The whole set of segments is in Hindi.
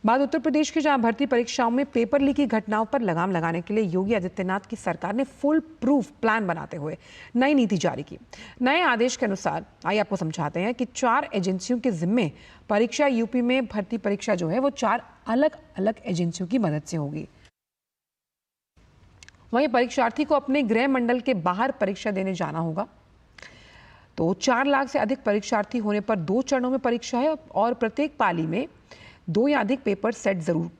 बात उत्तर प्रदेश की, जहां भर्ती परीक्षाओं में पेपर लीक की घटनाओं पर लगाम लगाने के लिए योगी आदित्यनाथ की सरकार ने फुल प्रूफ प्लान बनाते हुए नई नीति जारी की। नए आदेश के अनुसार आइए आपको समझाते हैं कि 4 एजेंसियों के जिम्मे परीक्षा। यूपी में भर्ती परीक्षा जो है वो 4 अलग अलग एजेंसियों की मदद से होगी। वहीं परीक्षार्थी को अपने गृह मंडल के बाहर परीक्षा देने जाना होगा। तो 4 लाख से अधिक परीक्षार्थी होने पर 2 चरणों में परीक्षा है और प्रत्येक पाली में 2 या अधिक पेपर सेट जरूर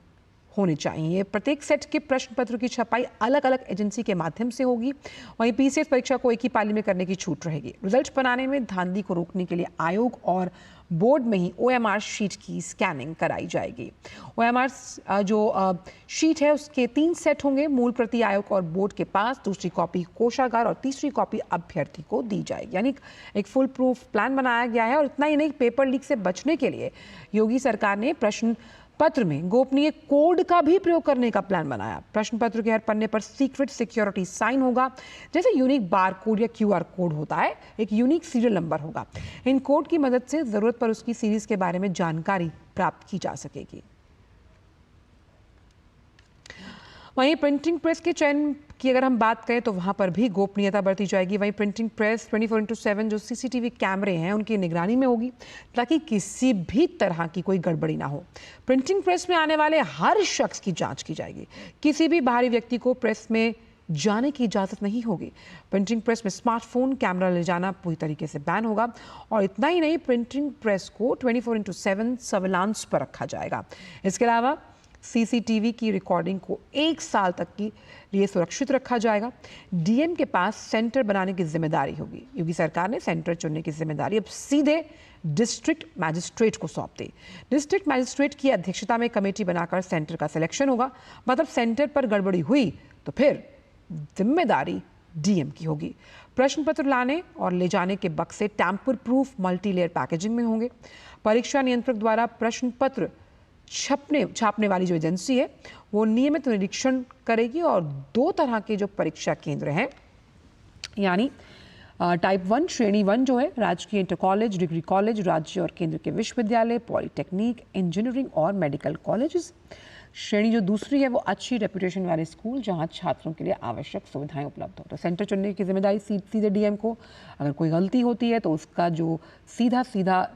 होने चाहिए। प्रत्येक सेट के प्रश्न पत्र की छपाई अलग अलग एजेंसी के माध्यम से होगी। वहीं पीसीएस परीक्षा को एक ही पाली में करने की छूट रहेगी। रिजल्ट बनाने में धांधली को रोकने के लिए आयोग और बोर्ड में ही ओएमआर शीट की स्कैनिंग कराई जाएगी। ओएमआर जो शीट है उसके 3 सेट होंगे। मूल प्रति आयोग और बोर्ड के पास, दूसरी कॉपी कोषागार और तीसरी कॉपी अभ्यर्थी को दी जाएगी। यानी एक फुल प्रूफ प्लान बनाया गया है। और इतना ही नहीं, पेपर लीक से बचने के लिए योगी सरकार ने प्रश्न पत्र में गोपनीय कोड का भी प्रयोग करने का प्लान बनाया। प्रश्न पत्र के हर पन्ने पर सीक्रेट सिक्योरिटी साइन होगा। जैसे यूनिक बार कोड या क्यूआर कोड होता है, एक यूनिक सीरियल नंबर होगा। इन कोड की मदद से जरूरत पर उसकी सीरीज के बारे में जानकारी प्राप्त की जा सकेगी। वहीं प्रिंटिंग प्रेस के चयन की अगर हम बात करें तो वहां पर भी गोपनीयता बरती जाएगी। वहीं प्रिंटिंग प्रेस 24/7 जो सीसीटीवी कैमरे हैं उनकी निगरानी में होगी, ताकि किसी भी तरह की कोई गड़बड़ी ना हो। प्रिंटिंग प्रेस में आने वाले हर शख्स की जांच की जाएगी। किसी भी बाहरी व्यक्ति को प्रेस में जाने की इजाजत नहीं होगी। प्रिंटिंग प्रेस में स्मार्टफोन कैमरा ले जाना पूरी तरीके से बैन होगा। और इतना ही नहीं, प्रिंटिंग प्रेस को 24/7 सर्विलांस पर रखा जाएगा। इसके अलावा सीसीटीवी की रिकॉर्डिंग को 1 साल तक के लिए सुरक्षित रखा जाएगा। डीएम के पास सेंटर बनाने की जिम्मेदारी होगी। योगी सरकार ने सेंटर चुनने की जिम्मेदारी अब सीधे डिस्ट्रिक्ट मैजिस्ट्रेट को सौंप दी। डिस्ट्रिक्ट मैजिस्ट्रेट की अध्यक्षता में कमेटी बनाकर सेंटर का सिलेक्शन होगा। मतलब सेंटर पर गड़बड़ी हुई तो फिर जिम्मेदारी डीएम की होगी। प्रश्न पत्र लाने और ले जाने के बक्से टैम्पर प्रूफ मल्टीलेयर पैकेजिंग में होंगे। परीक्षा नियंत्रक द्वारा प्रश्न पत्र छापने वाली जो एजेंसी है वो नियमित निरीक्षण करेगी। और 2 तरह के जो परीक्षा केंद्र हैं, यानी टाइप 1 श्रेणी 1 जो है राजकीय इंटर कॉलेज, डिग्री कॉलेज, राज्य और केंद्र के विश्वविद्यालय, पॉलिटेक्निक, इंजीनियरिंग और मेडिकल कॉलेजेस। श्रेणी जो दूसरी है वो अच्छी रेपुटेशन वाले स्कूल, जहां छात्रों के लिए आवश्यक सुविधाएं उपलब्ध हो। तो सेंटर चुनने की जिम्मेदारी सीधे डीएम को। अगर कोई गलती होती है तो उसका जो सीधा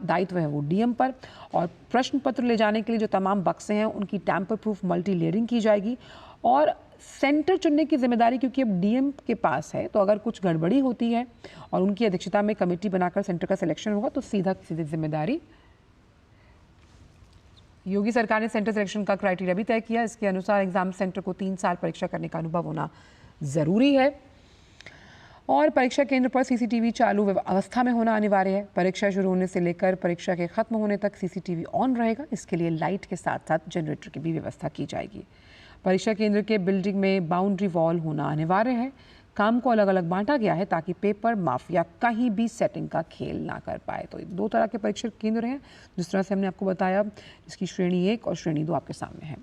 दायित्व है वो डीएम पर। और प्रश्न पत्र ले जाने के लिए जो तमाम बक्से हैं उनकी टैम्पर प्रूफ मल्टी लेयरिंग की जाएगी। और सेंटर चुनने की जिम्मेदारी क्योंकि अब डीएम के पास है, तो अगर कुछ गड़बड़ी होती है और उनकी अध्यक्षता में कमेटी बनाकर सेंटर का सिलेक्शन होगा तो सीधी जिम्मेदारी योगी सरकार ने सेंटर सिलेक्शन का क्राइटेरिया भी तय किया। इसके अनुसार एग्जाम सेंटर को 3 साल परीक्षा करने का अनुभव होना जरूरी है। और परीक्षा केंद्र पर सीसीटीवी चालू अवस्था में होना अनिवार्य है। परीक्षा शुरू होने से लेकर परीक्षा के खत्म होने तक सीसीटीवी ऑन रहेगा। इसके लिए लाइट के साथ साथ जनरेटर की भी व्यवस्था की जाएगी। परीक्षा केंद्र के बिल्डिंग में बाउंड्री वॉल होना अनिवार्य है। काम को अलग अलग बांटा गया है ताकि पेपर माफिया कहीं भी सेटिंग का खेल ना कर पाए। तो 2 तरह के परीक्षा केंद्र हैं जिस तरह से हमने आपको बताया, जिसकी श्रेणी 1 और श्रेणी 2 आपके सामने है।